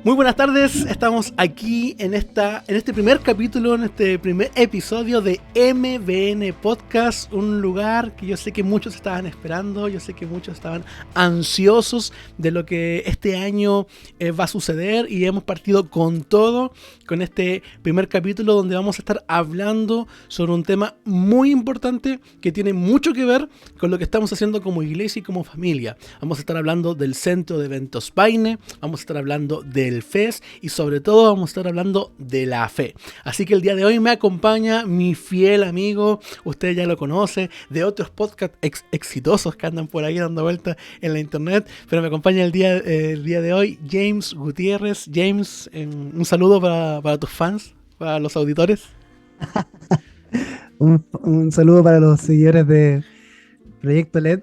Muy buenas tardes, estamos aquí en este primer capítulo, en este primer episodio de MBN Podcast, un lugar que yo sé que muchos estaban esperando, yo sé que muchos estaban ansiosos de lo que este año va a suceder, y hemos partido con todo, con este primer capítulo donde vamos a estar hablando sobre un tema muy importante que tiene mucho que ver con lo que estamos haciendo como iglesia y como familia. Vamos a estar hablando del Centro de Eventos Paine, vamos a estar hablando del FES y sobre todo vamos a estar hablando de la fe. Así que el día de hoy me acompaña mi fiel amigo, usted ya lo conoce, de otros podcasts exitosos que andan por ahí dando vueltas en la internet, pero me acompaña el día de hoy James Gutiérrez. James, un saludo para tus fans, para los auditores. Un saludo para los seguidores de Proyecto LED.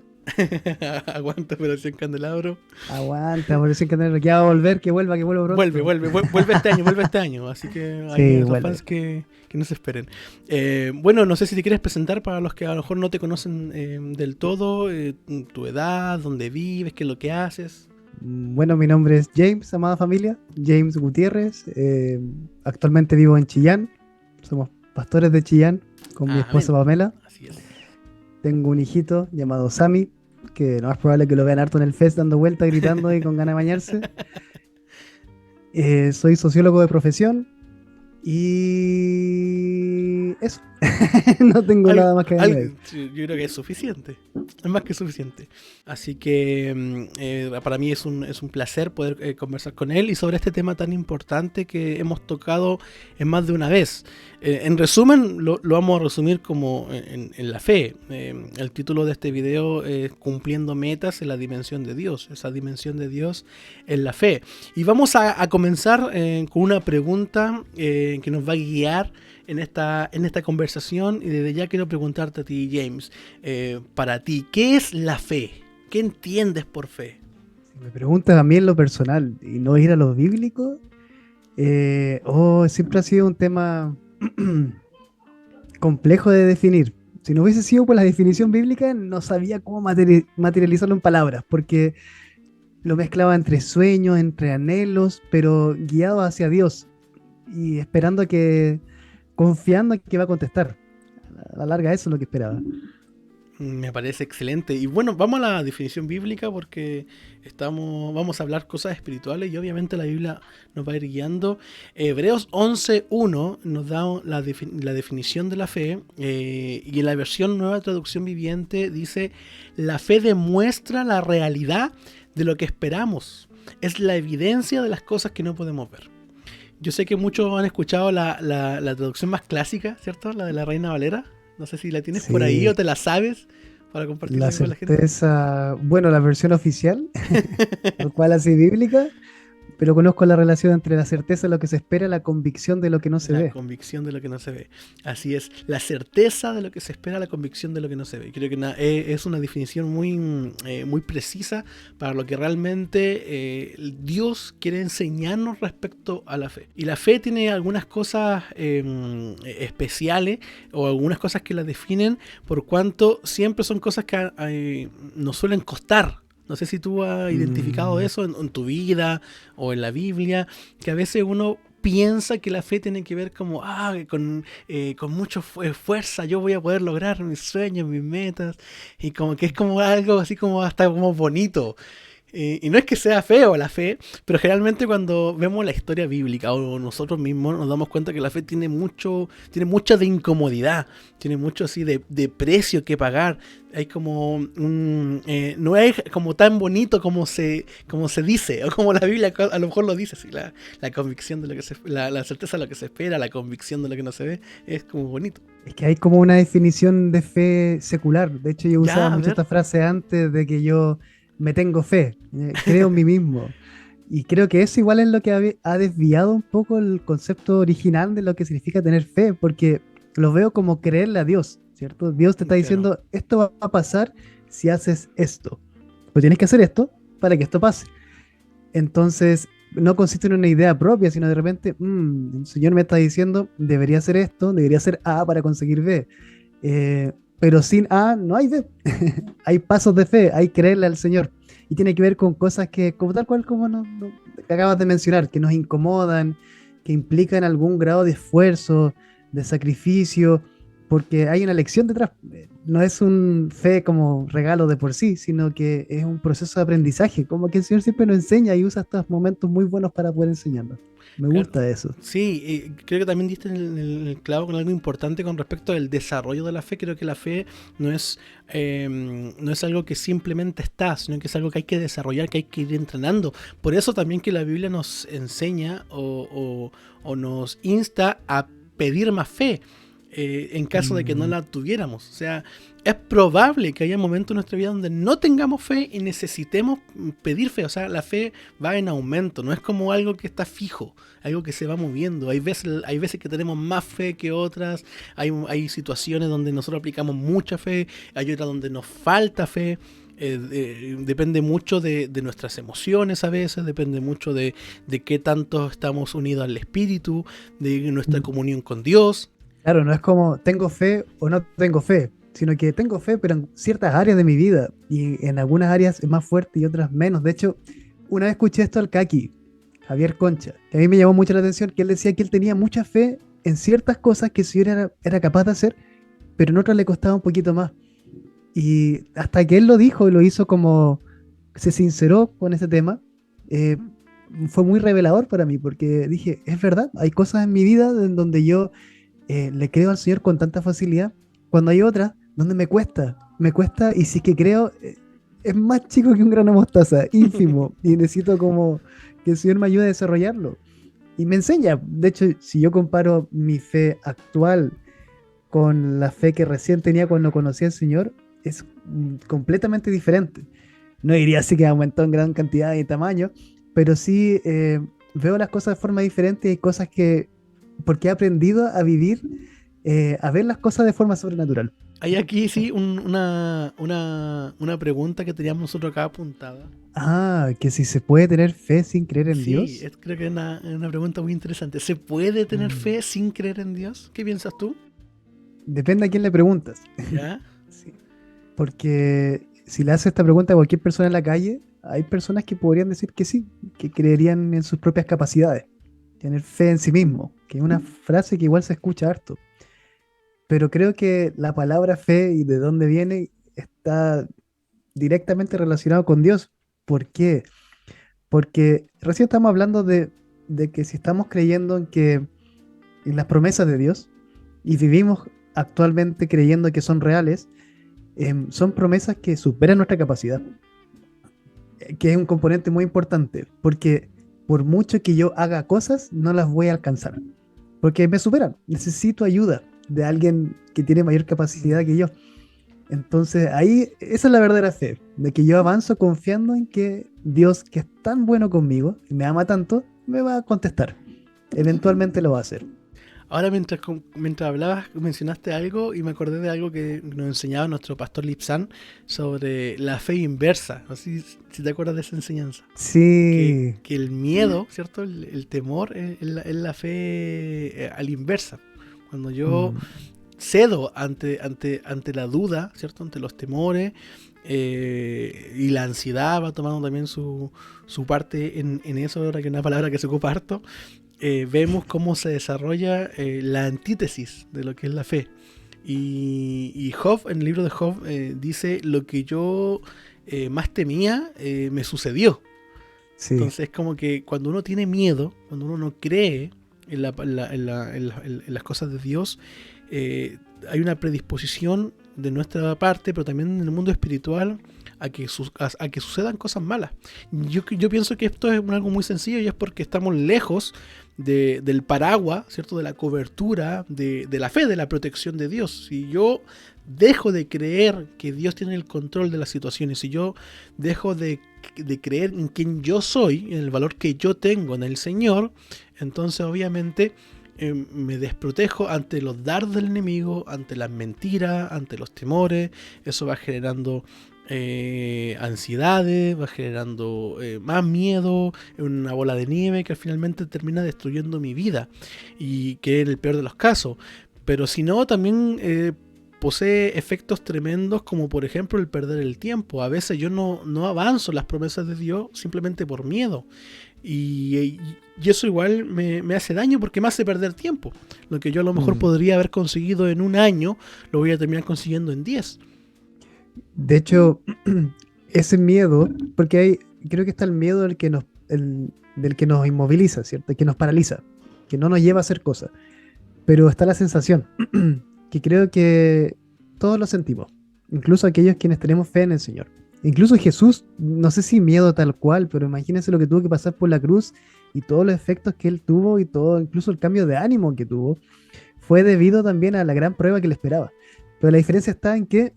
Aguanta Operación Candelabro. Aguanta, Operación Candelabro, que va a volver, que vuelva pronto. Vuelve este año, así que hay Sí, otros vuelve. fans que no se esperen. Bueno, no sé si te quieres presentar para los que a lo mejor no te conocen del todo, tu edad, dónde vives, qué es lo que haces. Bueno, mi nombre es James, amada familia, James Gutiérrez. Actualmente vivo en Chillán. Somos pastores de Chillán con mi esposa Amén. Pamela. Así es. Tengo un hijito llamado Sammy, que lo más probable es que lo vean harto en el fest dando vueltas, gritando y con ganas de bañarse. Soy sociólogo de profesión y eso. No tengo nada más que añadir. Yo creo que es suficiente. Es más que suficiente. Así que para mí es un placer poder conversar con él y sobre este tema tan importante que hemos tocado en más de una vez. En resumen, lo vamos a resumir como en la fe. El título de este video es Cumpliendo metas en la dimensión de Dios. Esa dimensión de Dios en la fe. Y vamos a comenzar con una pregunta que nos va a guiar en esta conversación, y desde ya quiero preguntarte a ti, James, para ti, ¿qué es la fe? ¿Qué entiendes por fe? Si me preguntas a mí en lo personal y no ir a lo bíblico, siempre ha sido un tema complejo de definir. Si no hubiese sido por la definición bíblica, no sabía cómo materializarlo en palabras, porque lo mezclaba entre sueños, entre anhelos, pero guiado hacia Dios y esperando confiando en que va a contestar. A la larga eso es lo que esperaba. Me parece excelente. Y bueno, vamos a la definición bíblica porque vamos a hablar cosas espirituales y obviamente la Biblia nos va a ir guiando. Hebreos 11.1 nos da la definición de la fe, y en la versión Nueva Traducción Viviente dice: la fe demuestra la realidad de lo que esperamos. Es la evidencia de las cosas que no podemos ver. Yo sé que muchos han escuchado la traducción más clásica, ¿cierto? La de la Reina Valera. No sé si la tienes por ahí Sí, o te la sabes para compartir la también con la gente. certeza, bueno, la versión oficial, lo cual así bíblica, pero conozco la relación entre la certeza de lo que se espera y la convicción de lo que no se La ve. convicción de lo que no se ve. Así es, la certeza de lo que se espera, la convicción de lo que no se ve. Creo que es una definición muy precisa para lo que realmente Dios quiere enseñarnos respecto a la fe. Y la fe tiene algunas cosas especiales, o algunas cosas que la definen, por cuanto siempre son cosas que nos suelen costar. No sé si tú has identificado Mm, eso en tu vida o en la Biblia, que a veces uno piensa que la fe tiene que ver como, con mucha fuerza yo voy a poder lograr mis sueños, mis metas, y como que es como algo así como hasta como bonito. Y no es que sea feo la fe, pero generalmente cuando vemos la historia bíblica o nosotros mismos nos damos cuenta que la fe tiene mucha de incomodidad, tiene mucho así de precio que pagar. Hay como no es como tan bonito como se dice, o como la Biblia a lo mejor lo dice, así, la convicción de lo que la certeza de lo que se espera, la convicción de lo que no se ve, es como bonito. Es que hay como una definición de fe secular. De hecho, yo Ya, usaba a mucho ver. esta frase antes de que yo me tengo fe, creo en mí mismo. Y creo que eso igual es lo que ha desviado un poco el concepto original de lo que significa tener fe, porque lo veo como creerle a Dios, ¿cierto? Dios te está Claro. diciendo, esto va a pasar si haces esto. Pues tienes que hacer esto para que esto pase. Entonces, no consiste en una idea propia, sino de repente, el Señor me está diciendo, debería hacer esto, debería hacer A para conseguir B. Pero sin A no hay B. Hay pasos de fe, hay creerle al Señor. y tiene que ver con cosas que, como tal cual como que acabas de mencionar, que nos incomodan, que implican algún grado de esfuerzo, de sacrificio, porque hay una lección detrás. No es un fe como regalo de por sí, sino que es un proceso de aprendizaje, como que el Señor siempre nos enseña y usa estos momentos muy buenos para poder enseñarnos. Me Claro. gusta eso. Sí, creo que también diste el clavo con algo importante con respecto al desarrollo de la fe. Creo que la fe no es, no es algo que simplemente está, sino que es algo que hay que desarrollar, que hay que ir entrenando. Por eso también que la Biblia nos enseña o nos insta a pedir más fe. En caso de que no Mm, la tuviéramos. O sea, es probable que haya momentos en nuestra vida donde no tengamos fe y necesitemos pedir fe. O sea, la fe va en aumento, no es como algo que está fijo, algo que se va moviendo. Hay veces que tenemos más fe que otras, hay situaciones donde nosotros aplicamos mucha fe, hay otras donde nos falta fe. Depende mucho de nuestras emociones a veces, depende mucho de qué tanto estamos unidos al Espíritu, de nuestra mm. comunión con Dios. Claro, no es como tengo fe o no tengo fe, sino que tengo fe, pero en ciertas áreas de mi vida, y en algunas áreas es más fuerte y otras menos. De hecho, una vez escuché esto al Kaki, Javier Concha, que a mí me llamó mucho la atención, que él decía que él tenía mucha fe en ciertas cosas que sí era capaz de hacer, pero en otras le costaba un poquito más. Y hasta que él lo dijo y lo hizo como se sinceró con ese tema, eh, fue muy revelador para mí, porque dije, es verdad, hay cosas en mi vida en donde yo le creo al Señor con tanta facilidad, cuando hay otras donde me cuesta, y si es que creo, es más chico que un grano de mostaza, ínfimo, y necesito como que el Señor me ayude a desarrollarlo. Y me enseña, de hecho, si yo comparo mi fe actual con la fe que recién tenía cuando conocí al Señor, es completamente diferente. No diría así que aumentó en gran cantidad y tamaño, pero sí veo las cosas de forma diferente y hay cosas que, porque he aprendido a vivir, a ver las cosas de forma sobrenatural. Hay aquí sí una pregunta que teníamos nosotros acá apuntada. Ah, que si se puede tener fe sin creer en Sí, Dios. creo que es una pregunta muy interesante. ¿Se puede tener Mm, fe sin creer en Dios? ¿Qué piensas tú? Depende a quién le preguntas. ¿Ya? Sí. Porque si le haces esta pregunta a cualquier persona en la calle, hay personas que podrían decir que sí, que creerían en sus propias capacidades, tener fe en sí mismo, que es una frase que igual se escucha harto. Pero creo que la palabra fe y de dónde viene está directamente relacionado con Dios. ¿Por qué? Porque recién estamos hablando de que si estamos creyendo en las promesas de Dios y vivimos actualmente creyendo que son reales, son promesas que superan nuestra capacidad, que es un componente muy importante, porque por mucho que yo haga cosas, no las voy a alcanzar, porque me superan. Necesito ayuda de alguien que tiene mayor capacidad que yo. Entonces ahí, esa es la verdadera fe, de que yo avanzo confiando en que Dios, que es tan bueno conmigo y me ama tanto, me va a contestar. Eventualmente lo va a hacer. Ahora mientras hablabas mencionaste algo y me acordé de algo que nos enseñaba nuestro pastor Lipsan sobre la fe inversa. No sé si te acuerdas de esa enseñanza. Sí. Que el miedo, ¿cierto? El temor es la fe a la inversa. Cuando yo Mm, cedo ante la duda, ¿cierto? Ante los temores, y la ansiedad va tomando también su parte en eso, ahora que es una palabra que se ocupa harto. Vemos cómo se desarrolla la antítesis de lo que es la fe. Y Job, en el libro de Job, dice, lo que yo más temía me sucedió. sí. Entonces es como que cuando uno tiene miedo, cuando uno no cree en las cosas de Dios, hay una predisposición de nuestra parte, pero también en el mundo espiritual, a que sucedan cosas malas. Yo pienso que esto es algo muy sencillo y es porque estamos lejos del paraguas, ¿cierto? De la cobertura, de la fe, de la protección de Dios. Si yo dejo de creer que Dios tiene el control de las situaciones, si yo dejo de creer en quien yo soy, en el valor que yo tengo en el Señor, entonces obviamente me desprotejo ante los dardos del enemigo, ante las mentiras, ante los temores. Eso va generando ansiedades, va generando más miedo, una bola de nieve que finalmente termina destruyendo mi vida y que es el peor de los casos. Pero si no, también posee efectos tremendos como por ejemplo el perder el tiempo. A veces yo no avanzo las promesas de Dios simplemente por miedo. Y eso igual me hace daño porque me hace perder tiempo. Lo que yo a lo mejor podría haber conseguido en un año, lo voy a terminar consiguiendo en 10. De hecho, ese miedo, porque creo que está el miedo del que nos inmoviliza, ¿cierto? El que nos paraliza, que no nos lleva a hacer cosas. Pero está la sensación, que creo que todos lo sentimos, incluso aquellos quienes tenemos fe en el Señor. Incluso Jesús, no sé si miedo tal cual, pero imagínense lo que tuvo que pasar por la cruz y todos los efectos que él tuvo y todo, incluso el cambio de ánimo que tuvo, fue debido también a la gran prueba que le esperaba. Pero la diferencia está en que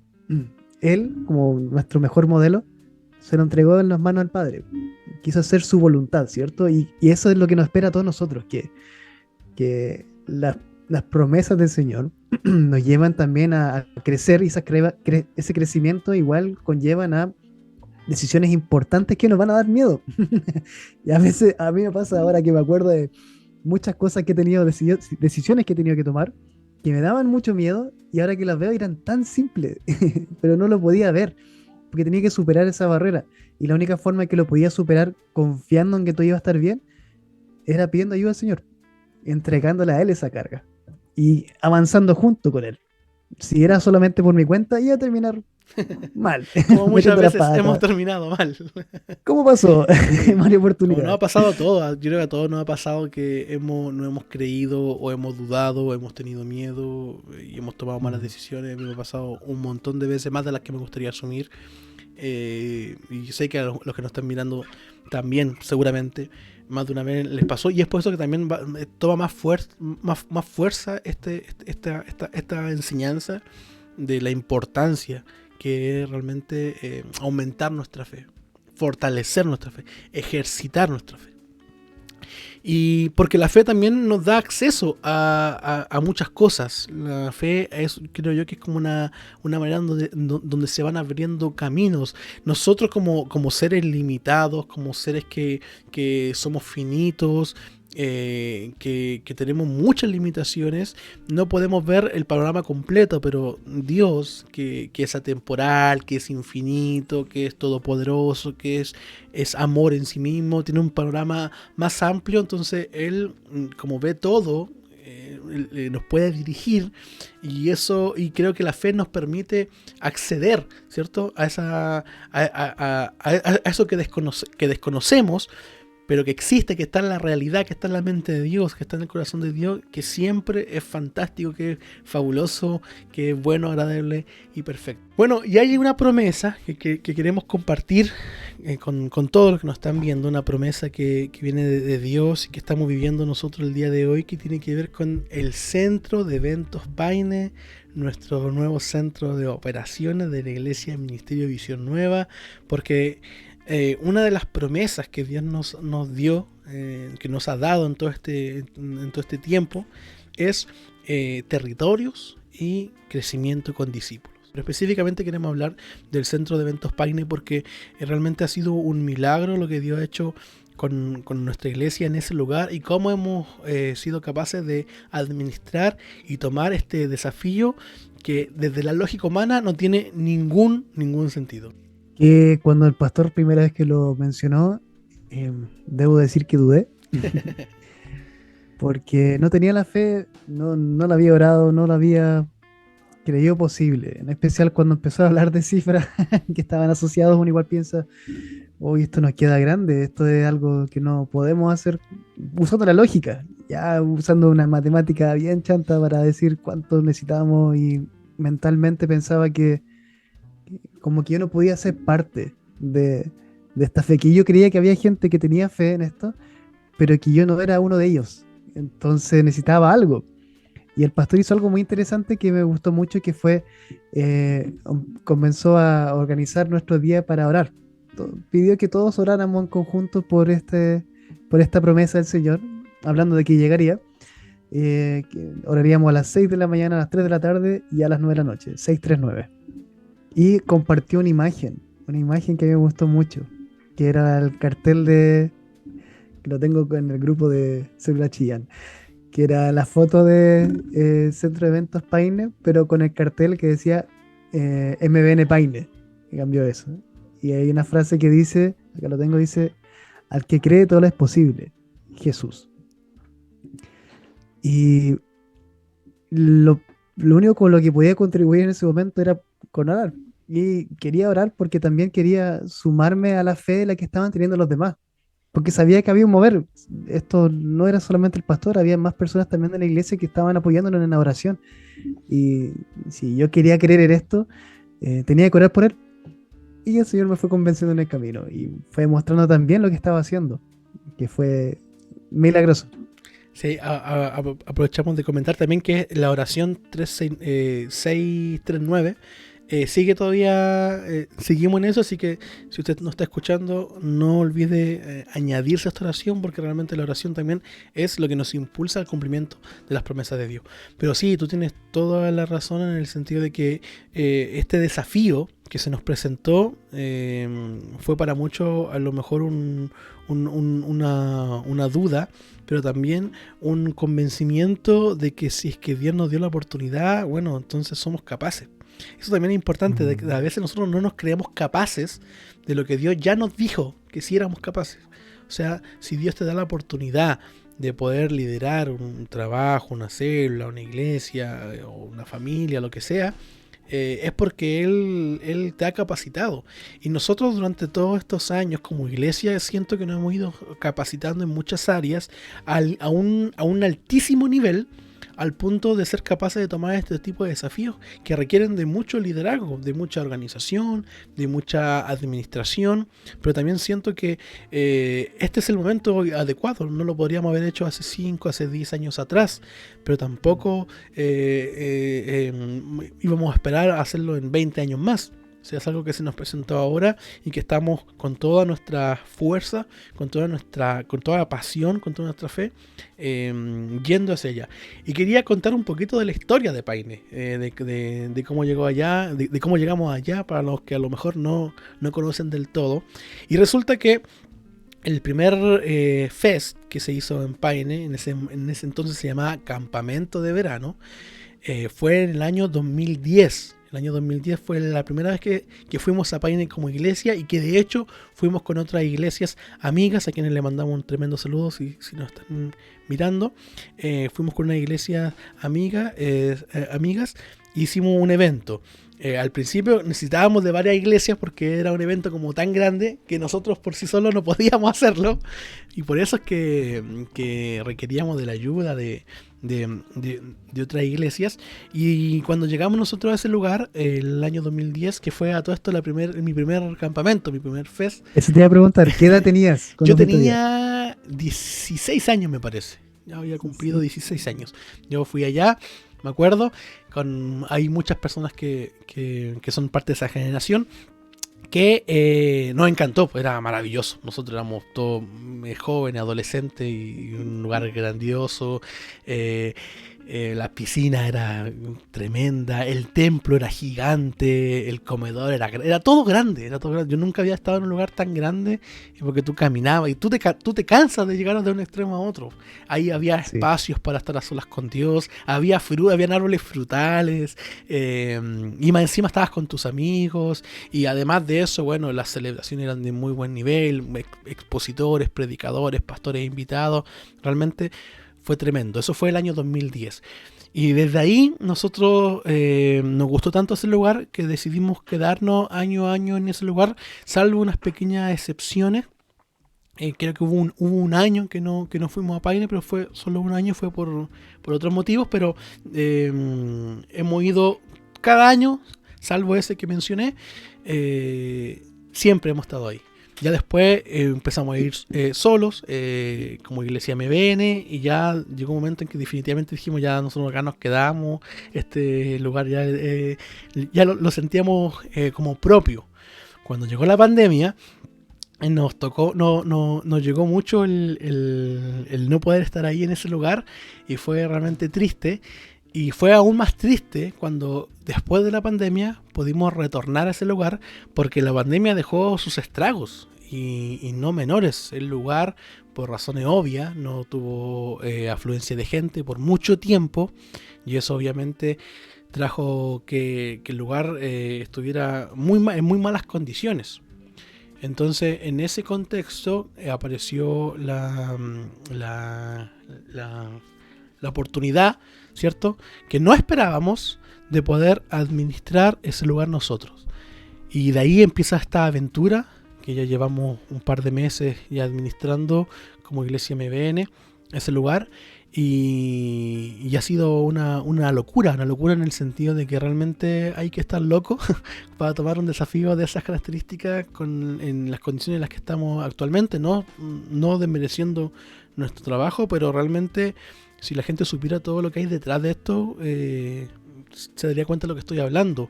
él, como nuestro mejor modelo, se lo entregó en las manos al Padre. Quiso hacer su voluntad, ¿cierto? Y eso es lo que nos espera a todos nosotros, que las promesas del Señor nos llevan también a crecer, y ese crecimiento igual conllevan a decisiones importantes que nos van a dar miedo. Y a veces a mí me pasa ahora que me acuerdo de muchas cosas que he tenido, decisiones que he tenido que tomar, que me daban mucho miedo, y ahora que las veo eran tan simples, pero no lo podía ver, porque tenía que superar esa barrera. Y la única forma que lo podía superar confiando en que todo iba a estar bien, era pidiendo ayuda al Señor, entregándole a Él esa carga y avanzando junto con Él. Si era solamente por mi cuenta, iba a terminar mal. Como muchas veces hemos terminado mal. ¿Cómo pasó? Mario Oportunidad. Como nos ha pasado a todos. Yo creo que a todos nos ha pasado que no hemos creído, o hemos dudado, o hemos tenido miedo y hemos tomado malas decisiones. A mí me ha pasado un montón de veces, más de las que me gustaría asumir. Y sé que a los que nos están mirando también, seguramente, más de una vez les pasó. Y es por eso que también toma más fuerza esta enseñanza de la importancia que es realmente aumentar nuestra fe, fortalecer nuestra fe, ejercitar nuestra fe. Y porque la fe también nos da acceso a muchas cosas. La fe creo yo que es como una manera donde se van abriendo caminos. Nosotros como seres limitados, como seres que somos finitos, que tenemos muchas limitaciones, no podemos ver el panorama completo, pero Dios, que es atemporal, que es infinito, que es todopoderoso, que es amor en sí mismo, tiene un panorama más amplio. Entonces Él, como ve todo, nos puede dirigir, y creo que la fe nos permite acceder, ¿cierto? a eso que desconocemos, pero que existe, que está en la realidad, que está en la mente de Dios, que está en el corazón de Dios, que siempre es fantástico, que es fabuloso, que es bueno, agradable y perfecto. Bueno, y hay una promesa que queremos compartir con todos los que nos están viendo, una promesa que viene de Dios y que estamos viviendo nosotros el día de hoy, que tiene que ver con el Centro de Eventos Paine, nuestro nuevo centro de operaciones de la Iglesia del Ministerio de Visión Nueva, porque una de las promesas que Dios nos dio, que nos ha dado en todo este tiempo, es territorios y crecimiento con discípulos. Pero específicamente queremos hablar del Centro de Eventos Paine, porque realmente ha sido un milagro lo que Dios ha hecho con nuestra iglesia en ese lugar, y cómo hemos sido capaces de administrar y tomar este desafío que desde la lógica humana no tiene ningún sentido. Que cuando el pastor primera vez que lo mencionó, debo decir que dudé, porque no tenía la fe, no la había orado, no la había creído posible, en especial cuando empezó a hablar de cifras que estaban asociados. Uno igual piensa, hoy esto nos queda grande, esto es algo que no podemos hacer usando la lógica, ya usando una matemática bien chanta para decir cuánto necesitábamos, y mentalmente pensaba que como que yo no podía ser parte de esta fe, que yo creía que había gente que tenía fe en esto, pero que yo no era uno de ellos. Entonces necesitaba algo. Y el pastor hizo algo muy interesante que me gustó mucho, que fue, comenzó a organizar nuestro día para orar. Pidió que todos oráramos en conjunto por esta promesa del Señor, hablando de que llegaría. Que oraríamos a las 6 de la mañana, a las 3 de la tarde y a las 9 de la noche, 639. Y compartió una imagen que a mí me gustó mucho, que era el cartel que lo tengo en el grupo de Célula Chillán, que era la foto de Centro de Eventos Paine, pero con el cartel que decía MBN Paine, que cambió eso. Y hay una frase que dice, acá lo tengo, dice, al que cree todo es posible, Jesús. Y lo único con lo que podía contribuir en ese momento era con orar. Y quería orar porque también quería sumarme a la fe de la que estaban teniendo los demás. Porque sabía que había un mover. Esto no era solamente el pastor, había más personas también de la iglesia que estaban apoyándonos en la oración. Y si yo quería creer en esto, tenía que orar por él. Y el Señor me fue convenciendo en el camino. Y fue mostrando también lo que estaba haciendo, que fue milagroso. Sí, aprovechamos de comentar también que la oración 639 sigue todavía, seguimos en eso, así que si usted no está escuchando, no olvide añadirse a esta oración, porque realmente la oración también es lo que nos impulsa al cumplimiento de las promesas de Dios. Pero sí, tú tienes toda la razón en el sentido de que este desafío que se nos presentó fue para muchos a lo mejor una duda, pero también un convencimiento de que si es que Dios nos dio la oportunidad, bueno, entonces somos capaces. Eso también es importante, de que a veces nosotros no nos creemos capaces de lo que Dios ya nos dijo que sí éramos capaces. O sea, si Dios te da la oportunidad de poder liderar un trabajo, una célula, una iglesia o una familia, lo que sea, es porque él te ha capacitado. Y nosotros durante todos estos años como iglesia siento que nos hemos ido capacitando en muchas áreas a un altísimo nivel, al punto de ser capaces de tomar este tipo de desafíos que requieren de mucho liderazgo, de mucha organización, de mucha administración, pero también siento que este es el momento adecuado. No lo podríamos haber hecho hace 5, hace 10 años atrás, pero tampoco íbamos a esperar a hacerlo en 20 años más. O sea, es algo que se nos presentó ahora y que estamos con toda nuestra fuerza, con toda la pasión, con toda nuestra fe, yendo hacia allá. Y quería contar un poquito de la historia de Paine, de cómo llegó allá, de cómo llegamos allá, para los que a lo mejor no conocen del todo. Y resulta que el primer fest que se hizo en Paine, en ese entonces se llamaba Campamento de Verano, fue en el año 2010. El año 2010 fue la primera vez que fuimos a Paine como iglesia, y que de hecho fuimos con otras iglesias amigas, a quienes le mandamos un tremendo saludo si nos están mirando. Fuimos con una iglesia amigas, hicimos un evento. Al principio necesitábamos de varias iglesias porque era un evento como tan grande que nosotros por sí solos no podíamos hacerlo, y por eso es que requeríamos de la ayuda de otras iglesias. Y cuando llegamos nosotros a ese lugar, el año 2010, que fue a todo esto mi primer campamento, mi primer fest. Eso te iba a preguntar, ¿qué edad tenías? Yo tenía 16 años, me parece. Ya había cumplido 16 años. Yo fui allá, me acuerdo, hay muchas personas que son parte de esa generación, que nos encantó, pues era maravilloso. Nosotros éramos todos jóvenes, adolescentes, y un lugar grandioso. La piscina era tremenda, el templo era gigante, el comedor era todo grande, Yo nunca había estado en un lugar tan grande, porque tú caminabas y tú te cansas de llegar de un extremo a otro. Ahí había espacios para estar a solas con Dios, habían árboles frutales, y más encima estabas con tus amigos, y además de eso, bueno, las celebraciones eran de muy buen nivel, expositores, predicadores, pastores invitados. Realmente fue tremendo. Eso fue el año 2010. Y desde ahí nosotros nos gustó tanto ese lugar que decidimos quedarnos año a año en ese lugar, salvo unas pequeñas excepciones. Creo que hubo un año que no fuimos a Paine, pero fue solo un año, fue por otros motivos, pero hemos ido cada año, salvo ese que mencioné, siempre hemos estado ahí. Ya después empezamos a ir solos, como iglesia MBN, y ya llegó un momento en que definitivamente dijimos, ya nosotros acá nos quedamos, este lugar ya lo sentíamos como propio. Cuando llegó la pandemia, nos llegó mucho el no poder estar ahí en ese lugar, y fue realmente triste. Y fue aún más triste cuando después de la pandemia pudimos retornar a ese lugar, porque la pandemia dejó sus estragos, y no menores. El lugar por razones obvias, no tuvo afluencia de gente por mucho tiempo, y eso obviamente trajo que el lugar estuviera en muy malas condiciones. Entonces, en ese contexto apareció la oportunidad, ¿cierto?, que no esperábamos, de poder administrar ese lugar nosotros. Y de ahí empieza esta aventura que ya llevamos un par de meses ya administrando como Iglesia MBN ese lugar. Y ha sido una locura en el sentido de que realmente hay que estar loco para tomar un desafío de esas características en las condiciones en las que estamos actualmente, no desmereciendo nuestro trabajo, pero realmente si la gente supiera todo lo que hay detrás de esto, se daría cuenta de lo que estoy hablando.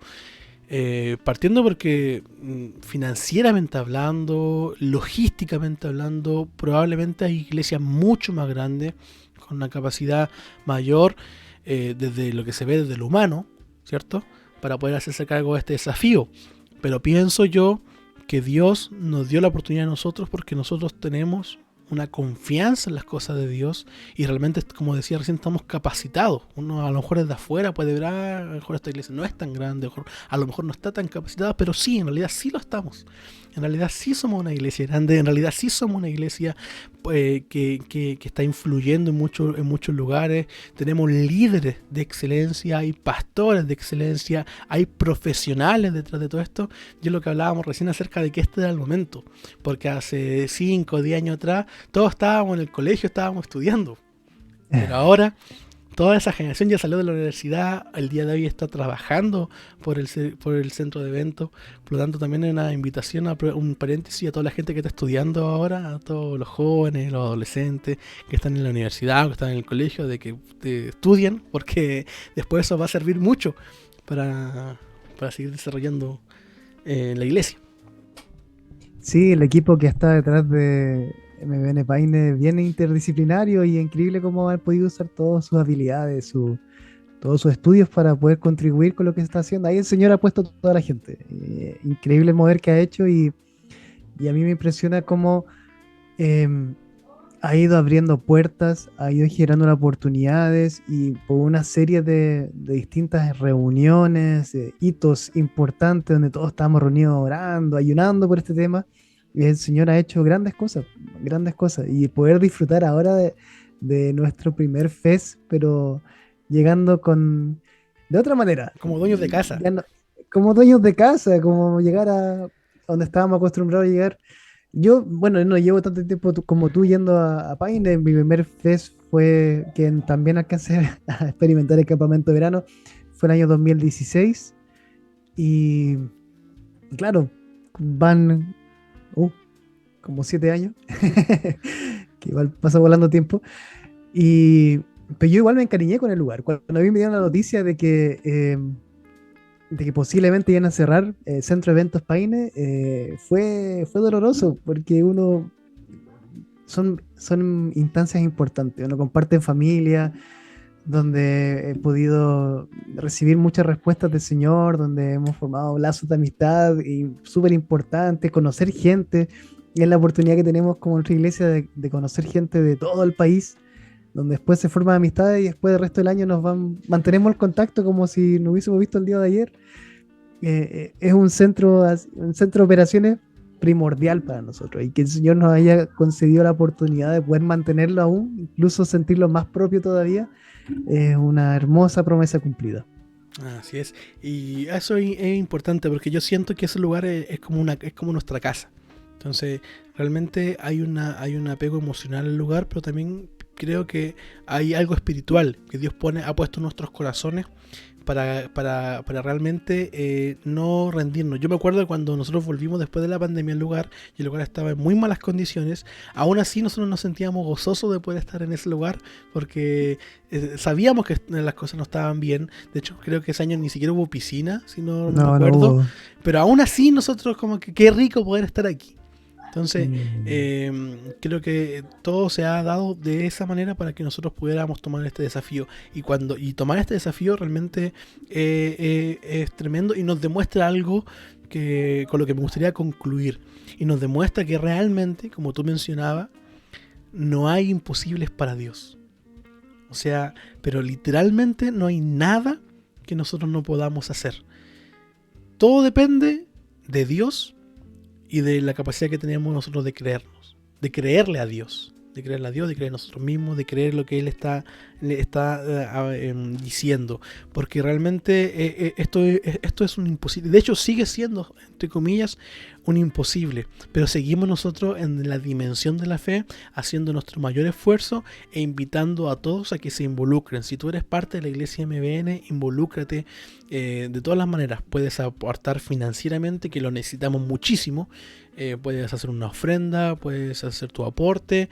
Partiendo porque financieramente hablando, logísticamente hablando, probablemente hay iglesias mucho más grandes, con una capacidad mayor, desde lo que se ve desde lo humano, ¿cierto?, para poder hacerse cargo de este desafío. Pero pienso yo que Dios nos dio la oportunidad a nosotros porque nosotros tenemos una confianza en las cosas de Dios y realmente, como decía recién, estamos capacitados. Uno a lo mejor desde afuera puede ver, a lo mejor esta iglesia no es tan grande, a lo mejor no está tan capacitada, pero sí, en realidad sí lo estamos. En realidad sí somos una iglesia grande, en realidad sí somos una iglesia que está influyendo en muchos lugares. Tenemos líderes de excelencia, hay pastores de excelencia, hay profesionales detrás de todo esto. Y es lo que hablábamos recién acerca de que este era el momento, porque hace 5 o 10 años atrás todos estábamos en el colegio, estábamos estudiando, pero ahora toda esa generación ya salió de la universidad, el día de hoy está trabajando por el centro de eventos. Por lo tanto, también hay una invitación, un paréntesis a toda la gente que está estudiando ahora, a todos los jóvenes, los adolescentes que están en la universidad o que están en el colegio, de que estudien, porque después eso va a servir mucho para seguir desarrollando la iglesia. Sí, el equipo que está detrás de MBN Paine es bien interdisciplinario y es increíble cómo han podido usar todas sus habilidades, todos sus estudios para poder contribuir con lo que se está haciendo. Ahí el Señor ha puesto a toda la gente. Increíble el mover que ha hecho y a mí me impresiona cómo ha ido abriendo puertas, ha ido generando oportunidades y por una serie de distintas reuniones, hitos importantes donde todos estábamos reunidos orando, ayunando por este tema. Y el Señor ha hecho grandes cosas, y poder disfrutar ahora de nuestro primer fest, pero llegando de otra manera. Como dueños de casa. Como dueños de casa, como llegar a donde estábamos acostumbrados a llegar. Yo, bueno, no llevo tanto tiempo como tú yendo a Paine. Mi primer fest fue que también alcancé a experimentar el campamento de verano. Fue el año 2016. Y claro, van como 7 años, que igual pasa volando tiempo. Pero yo igual me encariñé con el lugar. Cuando a mí me dieron la noticia de que posiblemente iban a cerrar Centro de Eventos Paine, fue doloroso, porque son instancias importantes. Uno comparte en familia, donde he podido recibir muchas respuestas del Señor, donde hemos formado lazos de amistad y súper importante, conocer gente. Y es la oportunidad que tenemos como nuestra iglesia de conocer gente de todo el país, donde después se forman amistades y después del resto del año mantenemos el contacto como si nos hubiésemos visto el día de ayer. Es un centro de operaciones primordial para nosotros, y que el Señor nos haya concedido la oportunidad de poder mantenerlo aún, incluso sentirlo más propio todavía, es una hermosa promesa cumplida. Así es, y eso es importante porque yo siento que ese lugar es como nuestra casa. Entonces realmente hay un apego emocional al lugar, pero también creo que hay algo espiritual que Dios ha puesto en nuestros corazones para realmente no rendirnos. Yo me acuerdo de cuando nosotros volvimos después de la pandemia al lugar, y el lugar estaba en muy malas condiciones. Aún así nosotros nos sentíamos gozosos de poder estar en ese lugar, porque sabíamos que las cosas no estaban bien. De hecho, creo que ese año ni siquiera hubo piscina, si no me acuerdo. No. Pero aún así nosotros como que qué rico poder estar aquí. Entonces, creo que todo se ha dado de esa manera para que nosotros pudiéramos tomar este desafío. Y tomar este desafío realmente es tremendo y nos demuestra algo con lo que me gustaría concluir. Y nos demuestra que realmente, como tú mencionabas, no hay imposibles para Dios. O sea, pero literalmente no hay nada que nosotros no podamos hacer. Todo depende de Dios y de la capacidad que tenemos nosotros de creernos, de creerle a Dios, de creerle a Dios, de creer en nosotros mismos, de creer lo que Él le está diciendo. Porque realmente esto es un imposible. De hecho, sigue siendo, entre comillas, un imposible. Pero seguimos nosotros en la dimensión de la fe, haciendo nuestro mayor esfuerzo e invitando a todos a que se involucren. Si tú eres parte de la iglesia MBN, involúcrate de todas las maneras. Puedes aportar financieramente, que lo necesitamos muchísimo. Puedes hacer una ofrenda, puedes hacer tu aporte,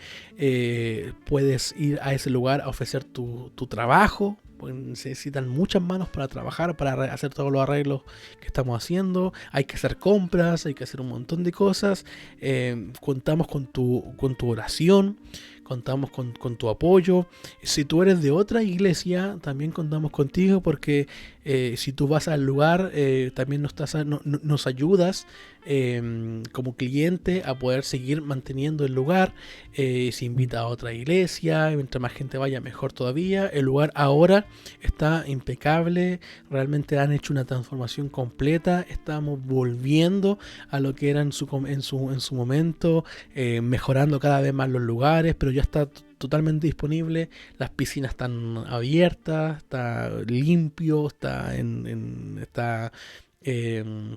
puedes ir a ese lugar a ofrecer tu trabajo. Pues necesitan muchas manos para trabajar, para hacer todos los arreglos que estamos haciendo. Hay que hacer compras, hay que hacer un montón de cosas. Contamos con tu oración, contamos con tu apoyo. Si tú eres de otra iglesia, también contamos contigo, porque si tú vas al lugar, también nos ayudas como cliente a poder seguir manteniendo el lugar. Se invita a otra iglesia, mientras más gente vaya, mejor todavía. El lugar ahora está impecable, realmente han hecho una transformación completa. Estamos volviendo a lo que era en su momento, mejorando cada vez más los lugares, pero ya está totalmente disponible. Las piscinas están abiertas, está limpio, está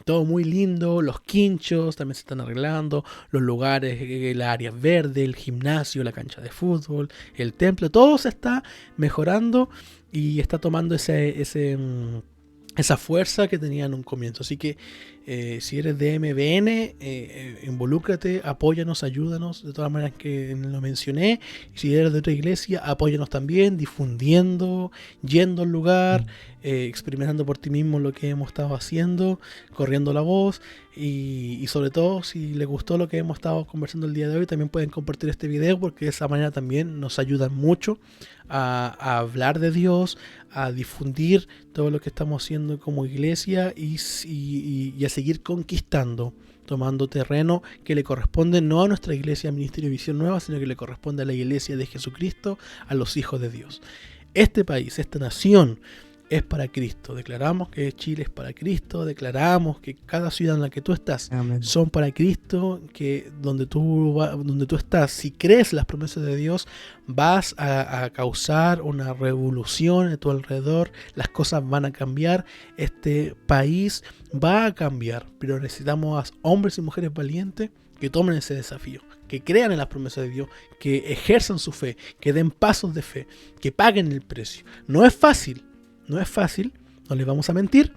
todo muy lindo. Los quinchos también se están arreglando, los lugares, las áreas verdes, el gimnasio, la cancha de fútbol, el templo, todo se está mejorando y está tomando esa fuerza que tenía en un comienzo. Así que si eres de MBN, involúcrate, apóyanos, ayúdanos de todas maneras que lo mencioné. Y si eres de otra iglesia, apóyanos también, difundiendo, yendo al lugar, experimentando por ti mismo lo que hemos estado haciendo, corriendo la voz. Y sobre todo, si les gustó lo que hemos estado conversando el día de hoy, también pueden compartir este video, porque de esa manera también nos ayudan mucho a hablar de Dios, a difundir todo lo que estamos haciendo como iglesia y a seguir conquistando, tomando terreno que le corresponde no a nuestra iglesia Ministerio Visión Nueva, sino que le corresponde a la iglesia de Jesucristo, a los hijos de Dios. Este país, esta nación es para Cristo. Declaramos que Chile es para Cristo, declaramos que cada ciudad en la que tú estás Amén. son para Cristo, que donde tú estás, si crees las promesas de Dios, vas a causar una revolución a tu alrededor. Las cosas van a cambiar, este país va a cambiar, pero necesitamos a hombres y mujeres valientes que tomen ese desafío, que crean en las promesas de Dios, que ejerzan su fe, que den pasos de fe, que paguen el precio. No es fácil, no les vamos a mentir,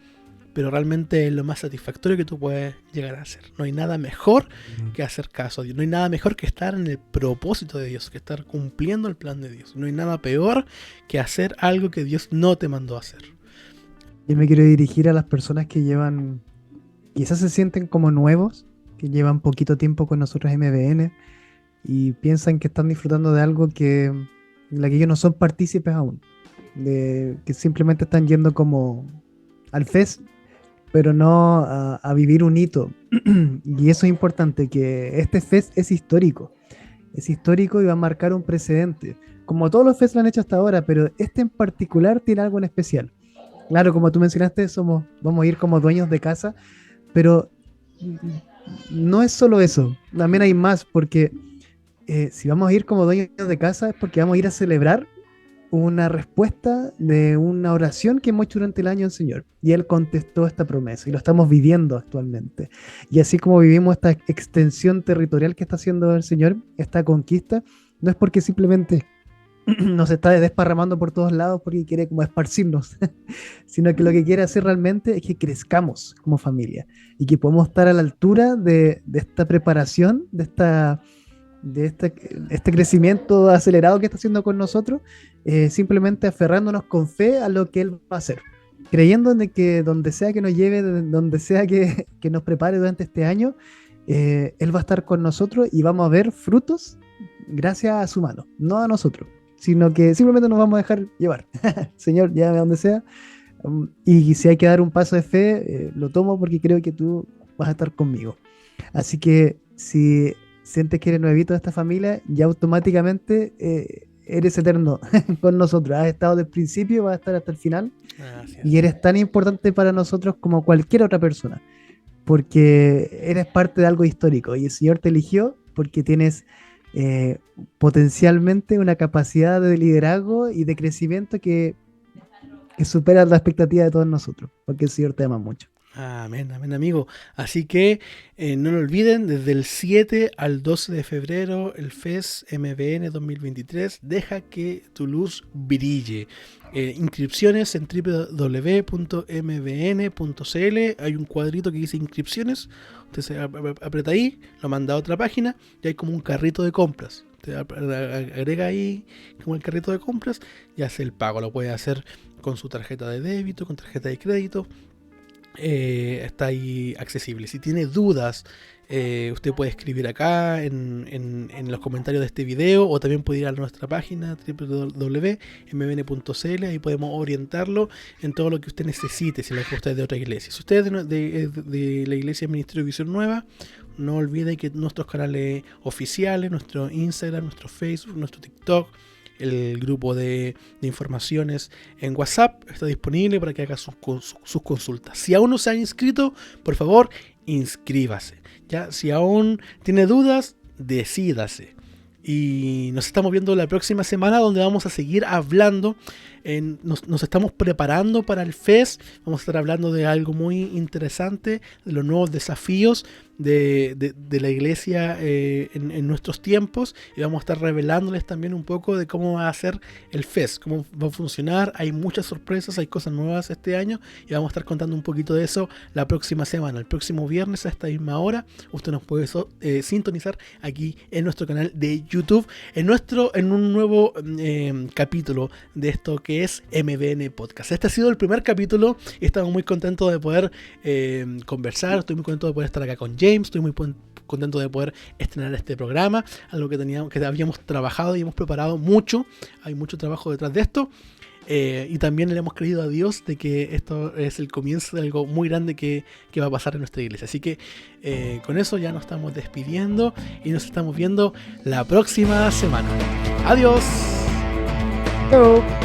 pero realmente es lo más satisfactorio que tú puedes llegar a hacer. No hay nada mejor que hacer caso a Dios. No hay nada mejor que estar en el propósito de Dios, que estar cumpliendo el plan de Dios. No hay nada peor que hacer algo que Dios no te mandó a hacer. Yo me quiero dirigir a las personas que quizás se sienten como nuevos, que llevan poquito tiempo con nosotros MBN y piensan que están disfrutando de algo en la que ellos no son partícipes aún. Que simplemente están yendo como al fest, pero no a vivir un hito. Y eso es importante, que este fest es histórico y va a marcar un precedente, como todos los fests lo han hecho hasta ahora, pero este en particular tiene algo en especial. Claro, como tú mencionaste, vamos a ir como dueños de casa, pero no es solo eso, también hay más, porque si vamos a ir como dueños de casa es porque vamos a ir a celebrar una respuesta de una oración que hemos hecho durante el año al Señor. Y Él contestó esta promesa y lo estamos viviendo actualmente. Y así como vivimos esta extensión territorial que está haciendo el Señor, esta conquista, no es porque simplemente nos está desparramando por todos lados porque quiere como esparcirnos, sino que lo que quiere hacer realmente es que crezcamos como familia y que podamos estar a la altura de esta preparación, de este crecimiento acelerado que está haciendo con nosotros, simplemente aferrándonos con fe a lo que Él va a hacer, creyendo en que donde sea que nos lleve, donde sea que nos prepare durante este año, Él va a estar con nosotros y vamos a ver frutos gracias a su mano, no a nosotros, sino que simplemente nos vamos a dejar llevar. Señor, llévame a donde sea, y si hay que dar un paso de fe, lo tomo porque creo que tú vas a estar conmigo. Así que si sientes que eres nuevito de esta familia, ya automáticamente eres eterno con nosotros. Has estado desde el principio, vas a estar hasta el final Así y es. eres tan importante para nosotros como cualquier otra persona, porque eres parte de algo histórico y el Señor te eligió porque tienes eh, potencialmente una capacidad de liderazgo y de crecimiento que supera la expectativa de todos nosotros, porque el Señor te ama mucho. Amén, amén, amigo. Así que no lo olviden, desde el 7 al 12 de febrero, el FES MBN 2023, deja que tu luz brille. Inscripciones en www.mbn.cl. Hay un cuadrito que dice inscripciones. Usted se aprieta ahí, lo manda a otra página y hay como un carrito de compras. Te agrega ahí como el carrito de compras y hace el pago. Lo puede hacer con su tarjeta de débito, con tarjeta de crédito. Está ahí accesible. Si tiene dudas, usted puede escribir acá en los comentarios de este video, o también puede ir a nuestra página www.mbn.cl. Ahí podemos orientarlo en todo lo que usted necesite, si lo que usted es de otra iglesia. Si usted es de la iglesia Ministerio Visión Nueva, no olvide que nuestros canales oficiales, nuestro Instagram, nuestro Facebook, nuestro TikTok, el grupo de informaciones en WhatsApp está disponible para que haga sus consultas. Si aún no se ha inscrito, por favor, inscríbase. ¿Ya? Si aún tiene dudas, decídase. Y nos estamos viendo la próxima semana, donde vamos a seguir hablando. Nos estamos preparando para el FES. Vamos a estar hablando de algo muy interesante, de los nuevos desafíos de la iglesia en nuestros tiempos, y vamos a estar revelándoles también un poco de cómo va a ser el FES, cómo va a funcionar. Hay muchas sorpresas, hay cosas nuevas este año, y vamos a estar contando un poquito de eso la próxima semana. El próximo viernes a esta misma hora usted nos puede sintonizar aquí en nuestro canal de YouTube, en un nuevo capítulo de esto que es MBN Podcast. Este ha sido el primer capítulo y estamos muy contentos de poder conversar. Estoy muy contento de poder estar acá con James. Estoy muy contento de poder estrenar este programa, algo que habíamos trabajado y hemos preparado mucho. Hay mucho trabajo detrás de esto. Y también le hemos creído a Dios de que esto es el comienzo de algo muy grande que va a pasar en nuestra iglesia. Así que con eso ya nos estamos despidiendo y nos estamos viendo la próxima semana. Adiós. Chao.